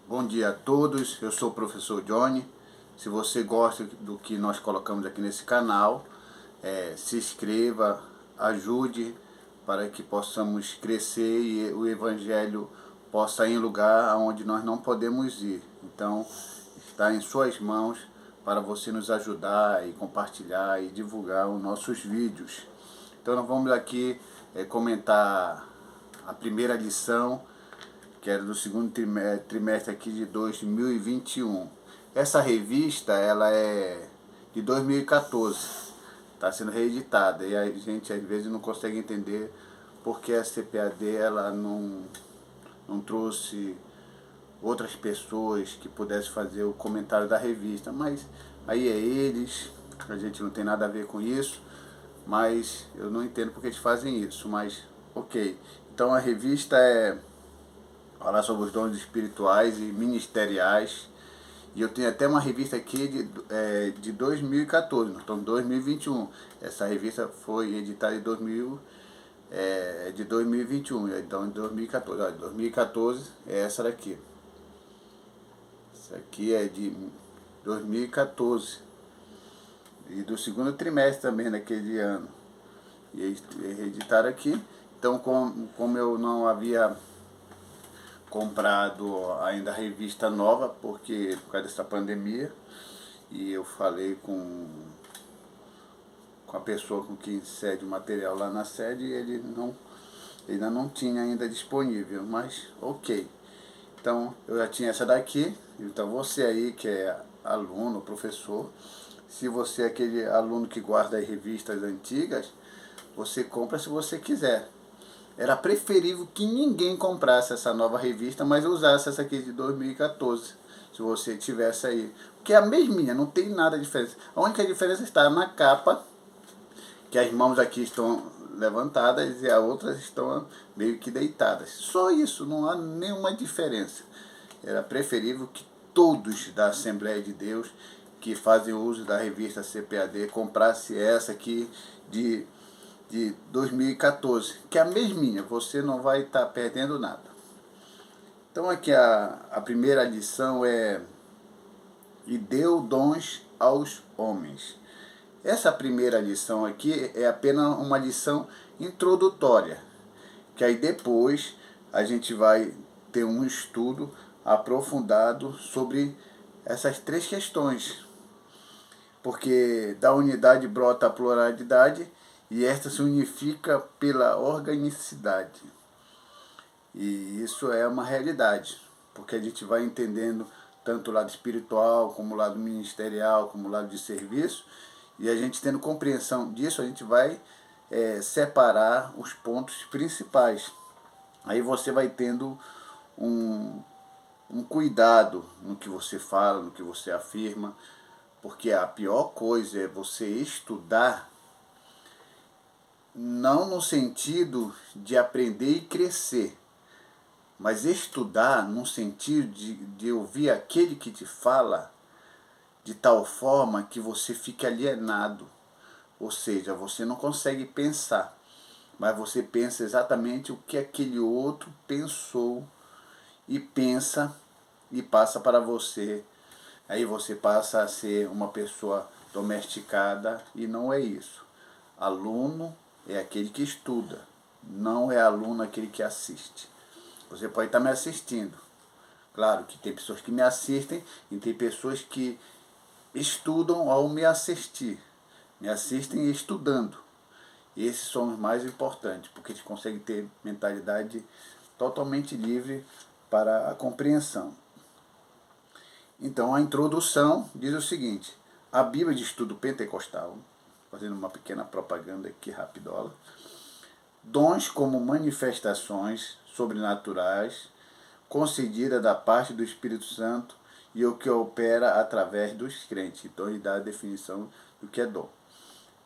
Bom dia a todos, eu sou o professor Johnny. Se você gosta do que nós colocamos aqui nesse canal, se inscreva, ajude para que possamos crescer e o Evangelho possa ir em lugar onde nós não podemos ir. Então, está em suas mãos para você nos ajudar e compartilhar e divulgar os nossos vídeos. Então, nós vamos aqui comentar a primeira lição, que era do segundo trimestre aqui de 2021. Essa revista, ela é de 2014, está sendo reeditada, e a gente às vezes não consegue entender porque a CPAD ela não trouxe outras pessoas que pudessem fazer o comentário da revista, mas aí é eles, a gente não tem nada a ver com isso, mas eu não entendo porque eles fazem isso, mas ok. Então a revista falar sobre os dons espirituais e ministeriais. E eu tenho até uma revista aqui de 2014, nós estamos em 2021. Essa revista foi editada em 2021, então em 2014. Olha, 2014 é essa daqui. Essa aqui é de 2014. E do segundo trimestre também daquele ano. E editaram aqui. Então, como eu não havia comprado ainda a revista nova, porque por causa dessa pandemia, e eu falei com a pessoa com quem cede o material lá na sede, e ele ainda não tinha ainda disponível, mas ok. Então eu já tinha essa daqui. Então você aí que é aluno, professor, se você é aquele aluno que guarda as revistas antigas, você compra se você quiser. Era preferível que ninguém comprasse essa nova revista, mas usasse essa aqui de 2014, se você tivesse aí. Porque é a mesminha, não tem nada de diferença. A única diferença está na capa, que as mãos aqui estão levantadas e as outras estão meio que deitadas. Só isso, não há nenhuma diferença. Era preferível que todos da Assembleia de Deus que fazem uso da revista CPAD comprasse essa aqui de 2014, que é a mesminha, você não vai estar perdendo nada. Então aqui a primeira lição é: e deu dons aos homens. Essa primeira lição aqui é apenas uma lição introdutória, que aí depois a gente vai ter um estudo aprofundado sobre essas três questões, porque da unidade brota a pluralidade e esta se unifica pela organicidade. E isso é uma realidade, porque a gente vai entendendo tanto o lado espiritual, como o lado ministerial, como o lado de serviço, e a gente tendo compreensão disso, a gente vai separar os pontos principais. Aí você vai tendo um cuidado no que você fala, no que você afirma, porque a pior coisa é você estudar não no sentido de aprender e crescer, mas estudar no sentido de ouvir aquele que te fala de tal forma que você fique alienado. Ou seja, você não consegue pensar, mas você pensa exatamente o que aquele outro pensou e pensa e passa para você. Aí você passa a ser uma pessoa domesticada e não é isso. Aluno é aquele que estuda, não é aluno aquele que assiste. Você pode estar me assistindo. Claro que tem pessoas que me assistem e tem pessoas que estudam ao me assistir. Me assistem estudando. Esses são os mais importantes, porque eles conseguem ter mentalidade totalmente livre para a compreensão. Então a introdução diz o seguinte: a Bíblia de Estudo Pentecostal, fazendo uma pequena propaganda aqui rapidola, dons como manifestações sobrenaturais concedidas da parte do Espírito Santo e o que opera através dos crentes. Então ele dá a definição do que é dom,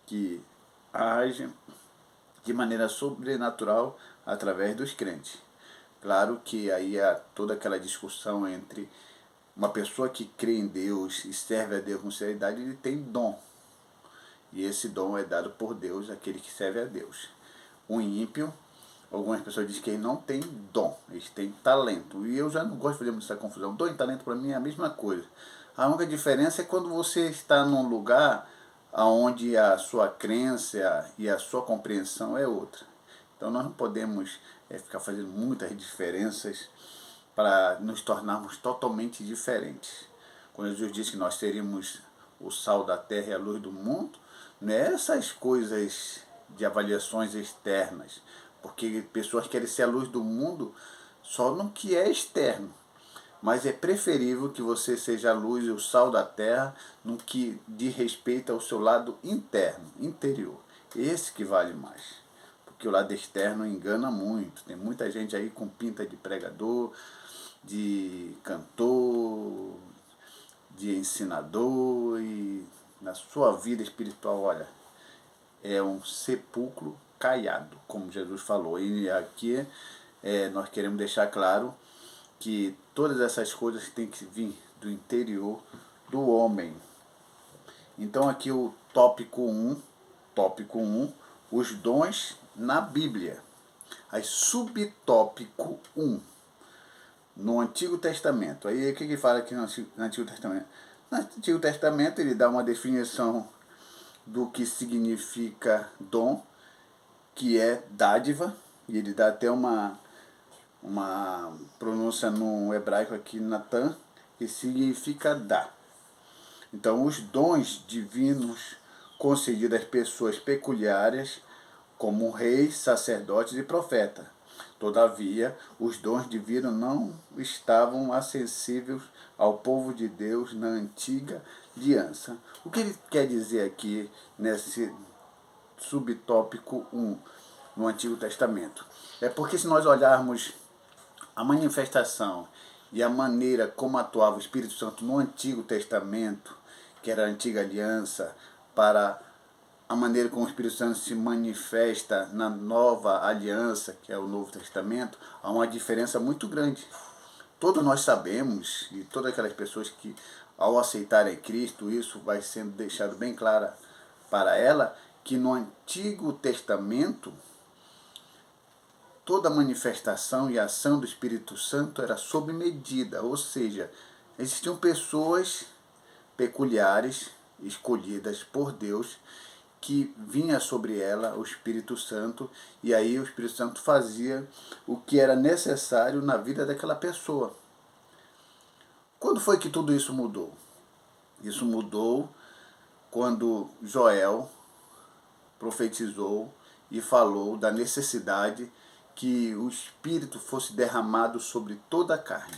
que age de maneira sobrenatural através dos crentes. Claro que aí há toda aquela discussão entre uma pessoa que crê em Deus e serve a Deus com sinceridade, ele tem dom. E esse dom é dado por Deus àquele que serve a Deus. O ímpio, algumas pessoas dizem que ele não tem dom, ele eles têm talento. E eu já não gosto de fazer essa confusão. Dom e talento para mim é a mesma coisa. A única diferença é quando você está num lugar onde a sua crença e a sua compreensão é outra. Então nós não podemos ficar fazendo muitas diferenças para nos tornarmos totalmente diferentes. Quando Jesus disse que nós seríamos o sal da terra e a luz do mundo, não é essas coisas de avaliações externas, porque pessoas querem ser a luz do mundo só no que é externo. Mas é preferível que você seja a luz e o sal da terra no que diz respeito ao seu lado interno, interior. Esse que vale mais. Porque o lado externo engana muito. Tem muita gente aí com pinta de pregador, de cantor, de ensinador, e na sua vida espiritual, olha, é um sepulcro caiado, como Jesus falou. E aqui nós queremos deixar claro que todas essas coisas têm que vir do interior do homem. Então aqui o tópico 1, os dons na Bíblia. Aí subtópico 1, no Antigo Testamento. Aí o que fala aqui no Antigo Testamento? No Antigo Testamento ele dá uma definição do que significa dom, que é dádiva, e ele dá até uma pronúncia no hebraico aqui, Natan, que significa dar. Então, os dons divinos concedidos às pessoas peculiares, como reis, sacerdotes e profetas. Todavia, os dons divinos não estavam acessíveis ao povo de Deus na antiga aliança. O que ele quer dizer aqui nesse subtópico 1 no Antigo Testamento? É porque se nós olharmos a manifestação e a maneira como atuava o Espírito Santo no Antigo Testamento, que era a antiga aliança, para a maneira como o Espírito Santo se manifesta na nova aliança, que é o Novo Testamento, há uma diferença muito grande. Todos nós sabemos, e todas aquelas pessoas que ao aceitarem Cristo, isso vai sendo deixado bem claro para ela, que no Antigo Testamento toda a manifestação e ação do Espírito Santo era sob medida, ou seja, existiam pessoas peculiares, escolhidas por Deus, que vinha sobre ela o Espírito Santo, e aí o Espírito Santo fazia o que era necessário na vida daquela pessoa. Quando foi que tudo isso mudou? Isso mudou quando Joel profetizou e falou da necessidade que o Espírito fosse derramado sobre toda a carne.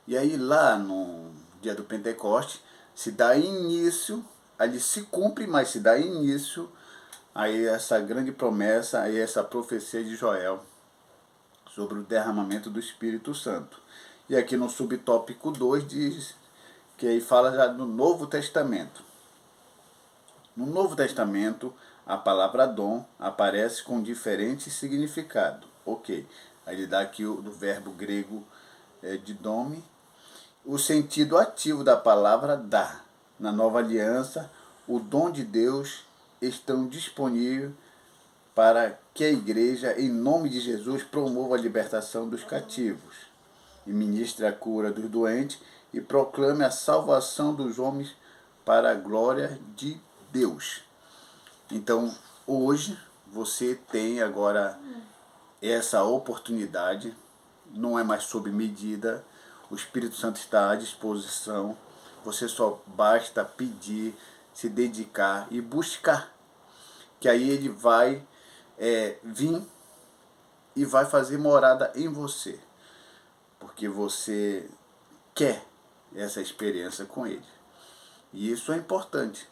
E aí lá no dia do Pentecoste se dá início, ali se cumpre, mas se dá início a essa grande promessa, a essa profecia de Joel sobre o derramamento do Espírito Santo. E aqui no subtópico 2 diz que aí fala já do Novo Testamento. No Novo Testamento, a palavra dom aparece com diferente significado. Ok, aí ele dá aqui do verbo grego de dome, o sentido ativo da palavra dar. Na nova aliança, o dom de Deus estão disponíveis para que a igreja, em nome de Jesus, promova a libertação dos cativos e ministre a cura dos doentes e proclame a salvação dos homens para a glória de Deus. Então, hoje, você tem agora essa oportunidade, não é mais sob medida, o Espírito Santo está à disposição, você só basta pedir, se dedicar e buscar, que aí ele vai vir e vai fazer morada em você, porque você quer essa experiência com ele. E isso é importante.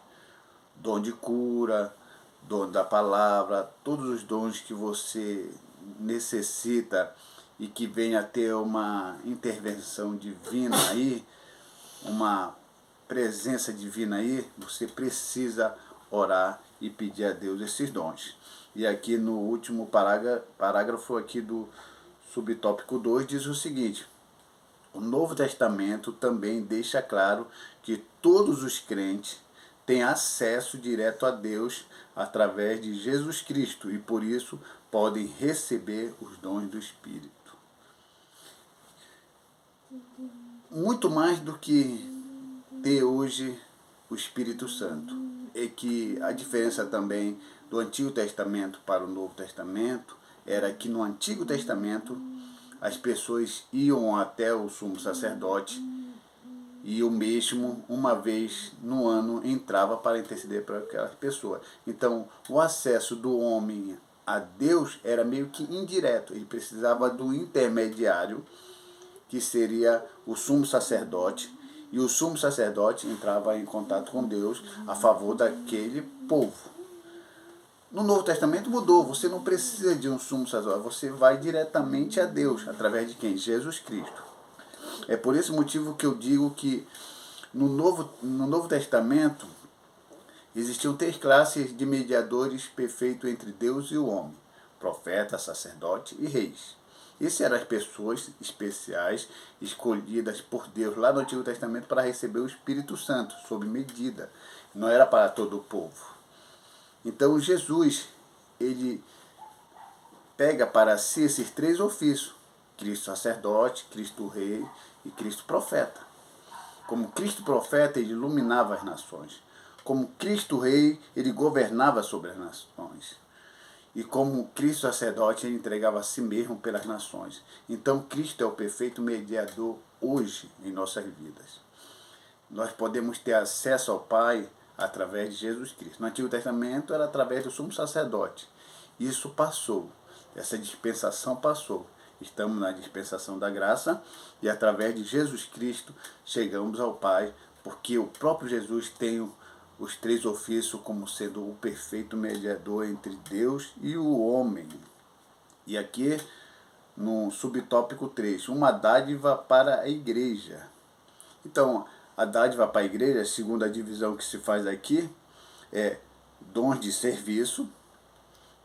Dom de cura, dom da palavra, todos os dons que você necessita e que venha a ter uma intervenção divina aí, uma presença divina aí, você precisa orar e pedir a Deus esses dons. E aqui no último parágrafo aqui do subtópico 2 diz o seguinte: o Novo Testamento também deixa claro que todos os crentes têm acesso direto a Deus através de Jesus Cristo e por isso podem receber os dons do Espírito. muito mais do que ter hoje o Espírito Santo. É que a diferença também do Antigo Testamento para o Novo Testamento era que no Antigo Testamento as pessoas iam até o sumo sacerdote e o mesmo, uma vez no ano, entrava para interceder para aquelas pessoas. Então, o acesso do homem a Deus era meio que indireto. Ele precisava do intermediário, que seria o sumo sacerdote, e o sumo sacerdote entrava em contato com Deus a favor daquele povo. No Novo Testamento mudou, você não precisa de um sumo sacerdote, você vai diretamente a Deus, através de quem? Jesus Cristo. É por esse motivo que eu digo que no Novo Testamento existiam 3 classes de mediadores perfeitos entre Deus e o homem: profeta, sacerdote e reis. Essas eram as pessoas especiais escolhidas por Deus lá no Antigo Testamento para receber o Espírito Santo, sob medida. Não era para todo o povo. Então Jesus, ele pega para si esses 3 ofícios: Cristo sacerdote, Cristo rei e Cristo profeta. Como Cristo profeta, ele iluminava as nações. Como Cristo rei, ele governava sobre as nações. E como Cristo sacerdote, ele entregava a si mesmo pelas nações. Então Cristo é o perfeito mediador hoje em nossas vidas. Nós podemos ter acesso ao Pai através de Jesus Cristo. No Antigo Testamento era através do sumo sacerdote. Isso passou. Essa dispensação passou. Estamos na dispensação da graça e através de Jesus Cristo chegamos ao Pai, porque o próprio Jesus tem os 3 ofícios como sendo o perfeito mediador entre Deus e o homem. E aqui no subtópico 3, uma dádiva para a igreja. Então, a dádiva para a igreja, segundo a divisão que se faz aqui, é dons de serviço,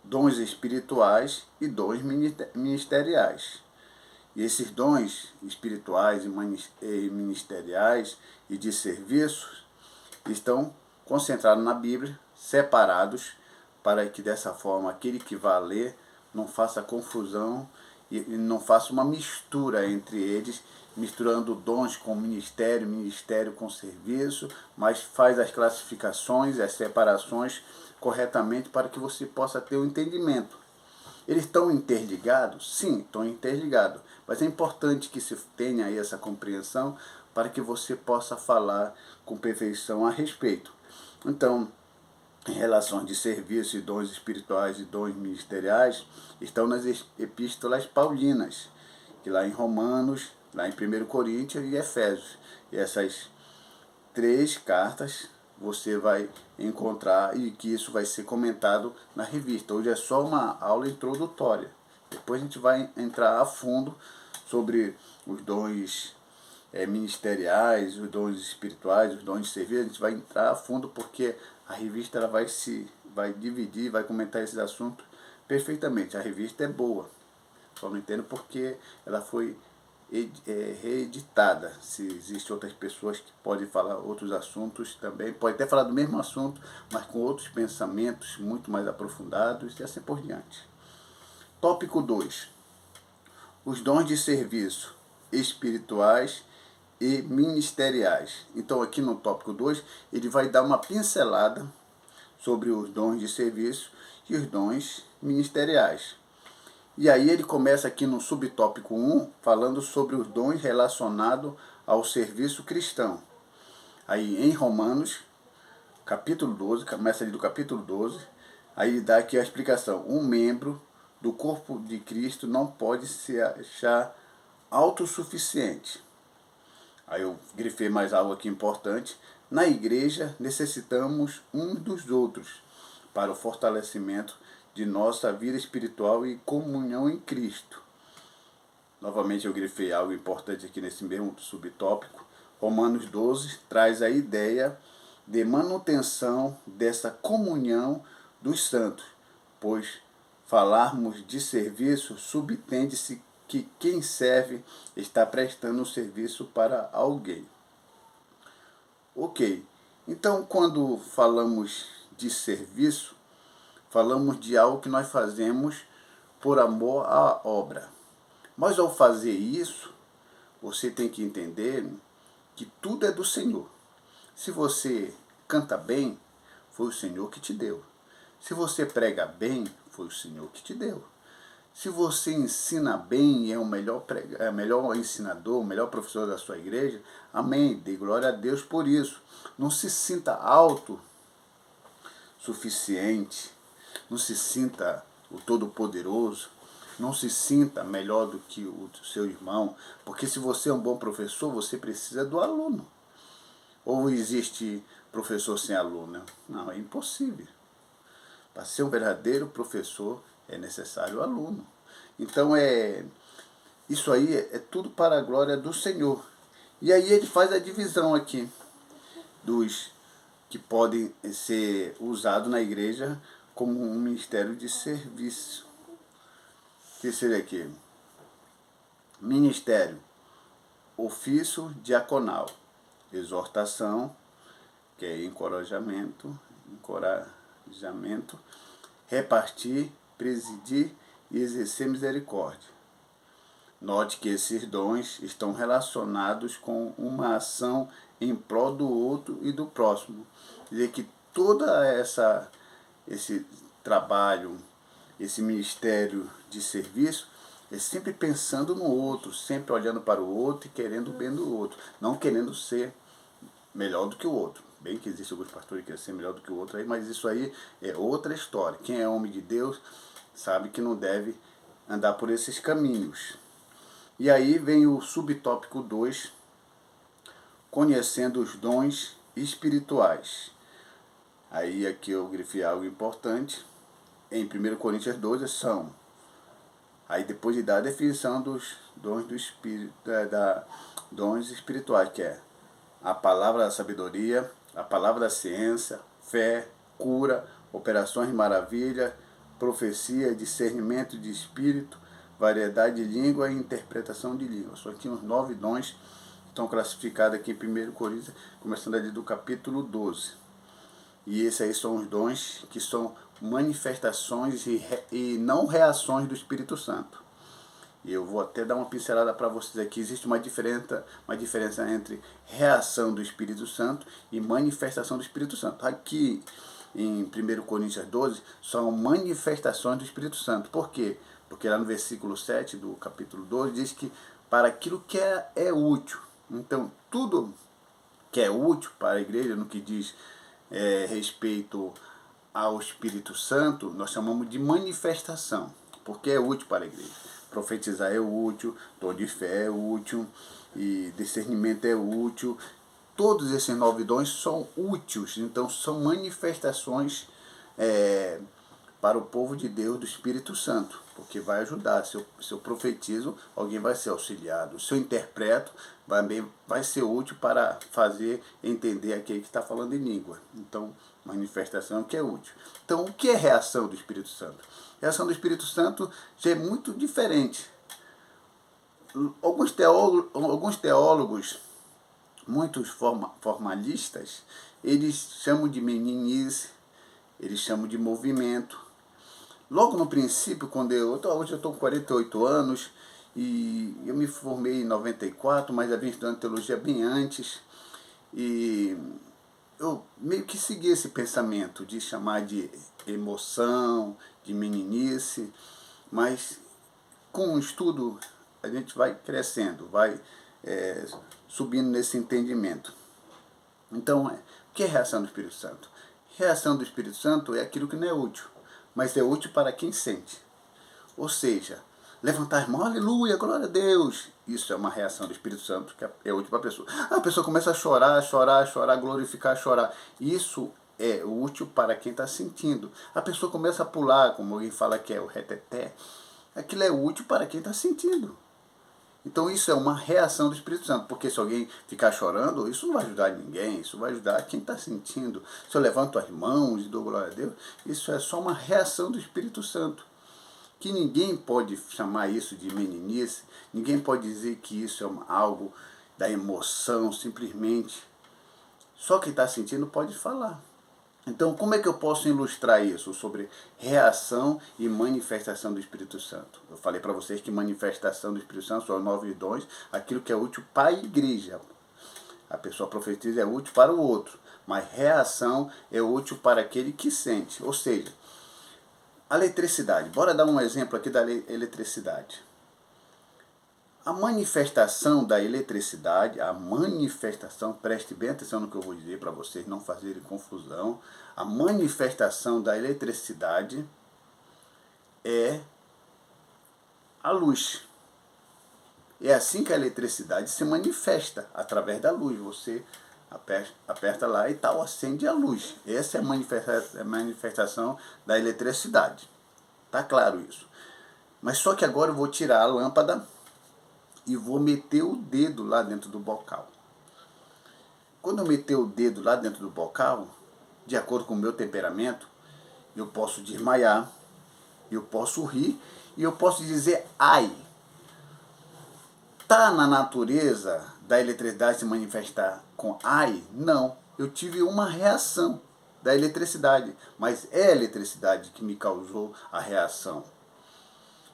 dons espirituais e dons ministeriais. E esses dons espirituais e ministeriais e de serviços estão concentrados na Bíblia, separados, para que dessa forma aquele que vai ler não faça confusão e não faça uma mistura entre eles, misturando dons com ministério, ministério com serviço, mas faz as classificações, as separações corretamente para que você possa ter o entendimento. Eles estão interligados? Sim, estão interligados. Mas é importante que se tenha aí essa compreensão para que você possa falar com perfeição a respeito. Então, em relação de serviço e dons espirituais e dons ministeriais, estão nas epístolas paulinas, que lá em Romanos, lá em 1 Coríntios e Efésios. E essas 3 cartas você vai encontrar e que isso vai ser comentado na revista. Hoje é só uma aula introdutória. Depois a gente vai entrar a fundo sobre os dons ministeriais, os dons espirituais, os dons de serviço. A gente vai entrar a fundo porque a revista ela vai dividir, vai comentar esses assuntos perfeitamente. A revista é boa, só não entendo porque ela foi reeditada. Se existem outras pessoas que podem falar outros assuntos também, pode até falar do mesmo assunto, mas com outros pensamentos muito mais aprofundados e assim por diante. Tópico 2. Os dons de serviço espirituais e ministeriais. Então aqui no tópico 2 ele vai dar uma pincelada sobre os dons de serviço e os dons ministeriais. E aí ele começa aqui no subtópico 1, falando sobre os dons relacionados ao serviço cristão. Aí em Romanos, capítulo 12, começa ali do capítulo 12, aí ele dá aqui a explicação. Um membro do corpo de Cristo não pode se achar autossuficiente. Aí eu grifei mais algo aqui importante. Na igreja necessitamos uns dos outros para o fortalecimento de nossa vida espiritual e comunhão em Cristo. Novamente eu grifei algo importante aqui nesse mesmo subtópico. Romanos 12 traz a ideia de manutenção dessa comunhão dos santos, pois falarmos de serviço subtende-se que quem serve está prestando um serviço para alguém. Ok, então quando falamos de serviço, falamos de algo que nós fazemos por amor à obra. Mas ao fazer isso, você tem que entender que tudo é do Senhor. Se você canta bem, foi o Senhor que te deu. Se você prega bem, foi o Senhor que te deu. Se você ensina bem e é o melhor ensinador, o melhor professor da sua igreja, amém, dê glória a Deus por isso. Não se sinta autossuficiente, não se sinta o Todo-Poderoso, não se sinta melhor do que o seu irmão, porque se você é um bom professor, você precisa do aluno. Ou existe professor sem aluno? Não, é impossível. Para ser um verdadeiro professor é necessário aluno. Então isso aí é tudo para a glória do Senhor. E aí ele faz a divisão aqui dos que podem ser usados na igreja como um ministério de serviço. Que seria aqui? Ministério, ofício diaconal, exortação, que é encorajamento, repartir, presidir e exercer misericórdia. Note que esses dons estão relacionados com uma ação em prol do outro e do próximo. Quer dizer que toda esse trabalho, esse ministério de serviço, é sempre pensando no outro, sempre olhando para o outro e querendo o bem do outro, não querendo ser melhor do que o outro. Bem que existem alguns pastores que querem ser melhor do que o outro, mas isso aí é outra história. Quem é homem de Deus sabe que não deve andar por esses caminhos. E aí vem o subtópico 2, conhecendo os dons espirituais. Aí aqui eu grifei algo importante. Em 1 Coríntios 12 são. Aí depois de dar a definição dos dons do Espírito, dons espirituais, que é a palavra da sabedoria, a palavra da ciência, fé, cura, operações de maravilha, profecia, discernimento de espírito, variedade de língua e interpretação de língua. Só que os 9 dons estão classificados aqui em 1 Coríntios, começando ali do capítulo 12. E esses aí são os dons que são manifestações e não reações do Espírito Santo. E eu vou até dar uma pincelada para vocês aqui. Existe uma diferença entre reação do Espírito Santo e manifestação do Espírito Santo. Aqui em 1 Coríntios 12 são manifestações do Espírito Santo. Por quê? Porque lá no versículo 7 do capítulo 12 diz que para aquilo que é útil. Então tudo que é útil para a igreja, no que diz respeito ao Espírito Santo, nós chamamos de manifestação, porque é útil para a igreja. Profetizar é útil, dom de fé é útil, e discernimento é útil. Todos esses 9 dons são úteis, então são manifestações para o povo de Deus do Espírito Santo, porque vai ajudar. Se eu profetizo, alguém vai ser auxiliado. Se eu interpreto, vai ser útil para fazer entender aquele que está falando em língua. Então, manifestação que é útil. Então, o que é reação do Espírito Santo? Reação do Espírito Santo já é muito diferente. Alguns teólogos muitos formalistas, eles chamam de meninice, eles chamam de movimento. Logo no princípio, hoje eu estou com 48 anos e eu me formei em 94, mas havia estudado teologia bem antes. E eu meio que segui esse pensamento de chamar de emoção, de meninice, mas com o estudo a gente vai crescendo, vai subindo nesse entendimento. Então, o que é reação do Espírito Santo? Reação do Espírito Santo é aquilo que não é útil, mas é útil para quem sente. Ou seja, levantar as mãos, aleluia, glória a Deus. Isso é uma reação do Espírito Santo que é útil para a pessoa. A pessoa começa a chorar, glorificar, chorar. Isso é útil para quem está sentindo. A pessoa começa a pular, como alguém fala que é o reteté. Aquilo é útil para quem está sentindo. Então isso é uma reação do Espírito Santo, porque se alguém ficar chorando, isso não vai ajudar ninguém, isso vai ajudar quem está sentindo. Se eu levanto as mãos e dou glória a Deus, isso é só uma reação do Espírito Santo. Que ninguém pode chamar isso de meninice, ninguém pode dizer que isso é algo da emoção, simplesmente. Só quem está sentindo pode falar. Então, como é que eu posso ilustrar isso sobre reação e manifestação do Espírito Santo? Eu falei para vocês que manifestação do Espírito Santo são 9 dons, aquilo que é útil para a igreja. A pessoa profetiza é útil para o outro, mas reação é útil para aquele que sente. Ou seja, a eletricidade. Bora dar um exemplo aqui da eletricidade. A manifestação da eletricidade, a manifestação, preste bem atenção no que eu vou dizer para vocês não fazerem confusão. A manifestação da eletricidade é a luz. É assim que a eletricidade se manifesta, através da luz. Você aperta lá e tal, acende a luz. Essa é a manifestação da eletricidade. Tá claro isso? Mas só que agora eu vou tirar a lâmpada e vou meter o dedo lá dentro do bocal. Quando eu meter o dedo lá dentro do bocal, de acordo com o meu temperamento, eu posso desmaiar, eu posso rir e eu posso dizer ai. Tá na natureza da eletricidade se manifestar com ai? Não. Eu tive uma reação da eletricidade, mas é a eletricidade que me causou a reação.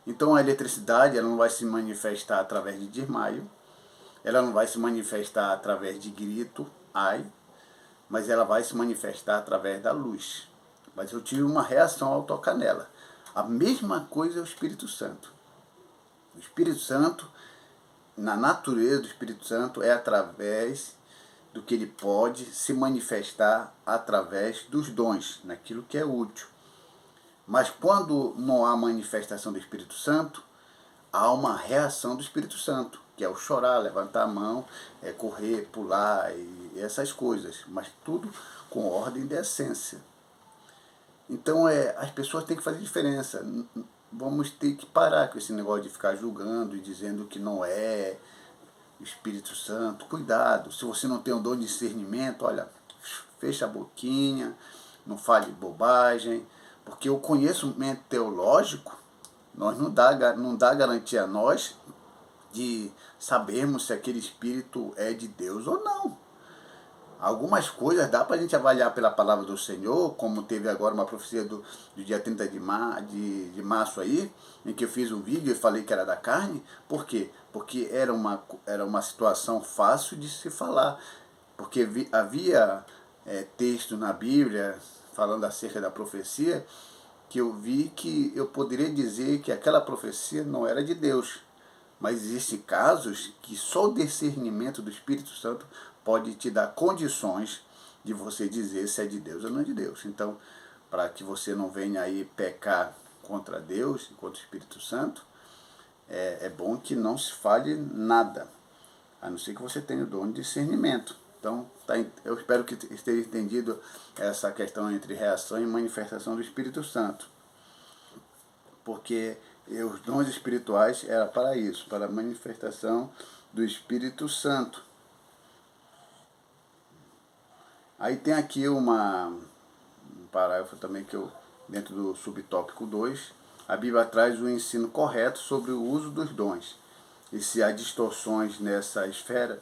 Então a eletricidade ela não vai se manifestar através de desmaio, ela não vai se manifestar através de grito, ai, mas ela vai se manifestar através da luz. Mas eu tive uma reação ao tocar nela. A mesma coisa é o Espírito Santo. O Espírito Santo, na natureza do Espírito Santo, é através do que ele pode se manifestar através dos dons, naquilo que é útil. Mas quando não há manifestação do Espírito Santo, há uma reação do Espírito Santo, que é o chorar, levantar a mão, correr, pular e essas coisas, mas tudo com ordem de essência. Então as pessoas têm que fazer diferença. Vamos ter que parar com esse negócio de ficar julgando e dizendo que não é o Espírito Santo. Cuidado, se você não tem um dom de discernimento, olha, fecha a boquinha, não fale bobagem, porque o conhecimento teológico não dá garantia a nós de sabermos se aquele espírito é de Deus ou não. Algumas coisas dá para a gente avaliar pela palavra do Senhor, como teve agora uma profecia do dia 30 de março aí, em que eu fiz um vídeo e falei que era da carne. Por quê? Porque era uma situação fácil de se falar. Porque havia texto na Bíblia falando acerca da profecia, que eu vi que eu poderia dizer que aquela profecia não era de Deus. Mas existem casos que só o discernimento do Espírito Santo pode te dar condições de você dizer se é de Deus ou não é de Deus. Então, para que você não venha aí pecar contra Deus, contra o Espírito Santo, é bom que não se fale nada, a não ser que você tenha o dom de discernimento. Então, eu espero que esteja entendido essa questão entre reação e manifestação do Espírito Santo. Porque os dons espirituais era para isso, para a manifestação do Espírito Santo. Aí tem aqui um parágrafo também que dentro do subtópico 2, a Bíblia traz o ensino correto sobre o uso dos dons. E se há distorções nessa esfera,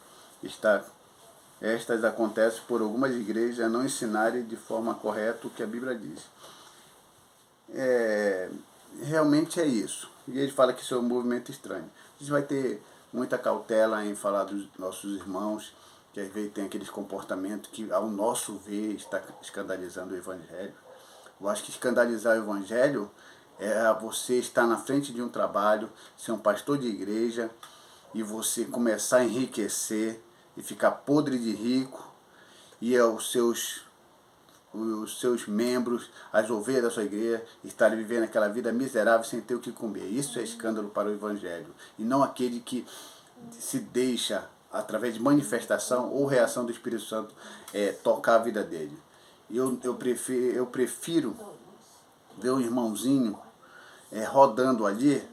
estas acontecem por algumas igrejas a não ensinarem de forma correta o que a Bíblia diz. Realmente é isso. E ele fala que isso é um movimento estranho. A gente vai ter muita cautela em falar dos nossos irmãos, que às vezes tem aqueles comportamentos que, ao nosso ver, está escandalizando o Evangelho. Eu acho que escandalizar o Evangelho é você estar na frente de um trabalho, ser um pastor de igreja, e você começar a enriquecer e ficar podre de rico, e os seus membros, as ovelhas da sua igreja, estarem vivendo aquela vida miserável sem ter o que comer. Isso é escândalo para o Evangelho. E não aquele que se deixa, através de manifestação ou reação do Espírito Santo, tocar a vida dele. Eu prefiro ver um irmãozinho rodando ali,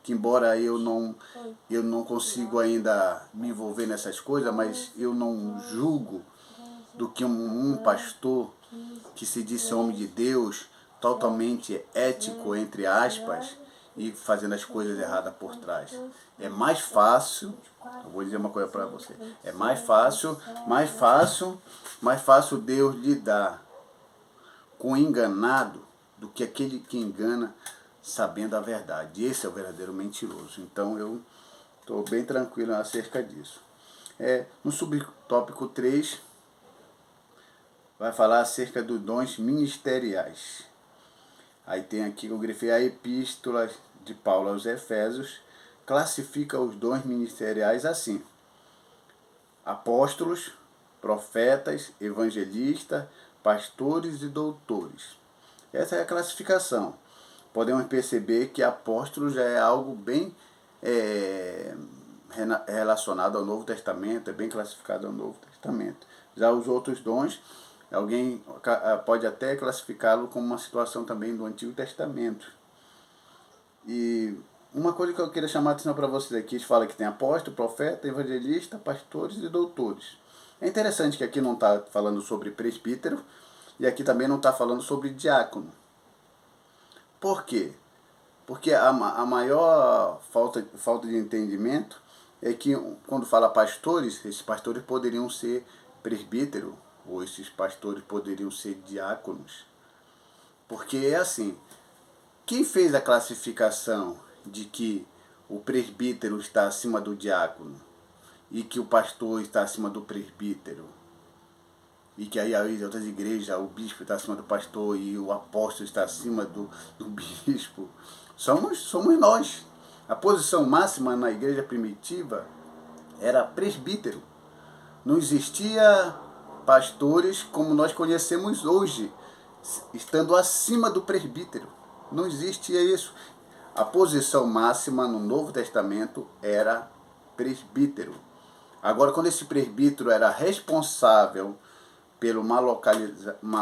que embora eu não consigo ainda me envolver nessas coisas, mas eu não julgo do que um pastor que se disse homem de Deus, totalmente ético, entre aspas, e fazendo as coisas erradas por trás. É mais fácil, eu vou dizer uma coisa para você, é mais fácil Deus lhe dar com o enganado do que aquele que engana sabendo a verdade. Esse é o verdadeiro mentiroso. Então eu estou bem tranquilo acerca disso. No subtópico 3, vai falar acerca dos dons ministeriais. Aí tem aqui, eu grifei a epístola de Paulo aos Efésios, classifica os dons ministeriais assim: apóstolos, profetas, evangelistas, pastores e doutores. Essa é a classificação. Podemos perceber que apóstolo já é algo bem relacionado ao Novo Testamento, é bem classificado ao Novo Testamento. Já os outros dons, alguém pode até classificá-lo como uma situação também do Antigo Testamento. E uma coisa que eu queria chamar a atenção para vocês aqui, fala que tem apóstolo, profeta, evangelista, pastores e doutores. É interessante que aqui não está falando sobre presbítero e aqui também não está falando sobre diácono. Por quê? Porque a maior falta de entendimento é que quando fala pastores, esses pastores poderiam ser presbítero, ou esses pastores poderiam ser diáconos. Porque é assim, quem fez a classificação de que o presbítero está acima do diácono e que o pastor está acima do presbítero, e que aí em outras igrejas o bispo está acima do pastor e o apóstolo está acima do bispo, somos nós. A posição máxima na igreja primitiva era presbítero. Não existia pastores como nós conhecemos hoje, estando acima do presbítero. Não existia isso. A posição máxima no Novo Testamento era presbítero. Agora, quando esse presbítero era responsável pelo uma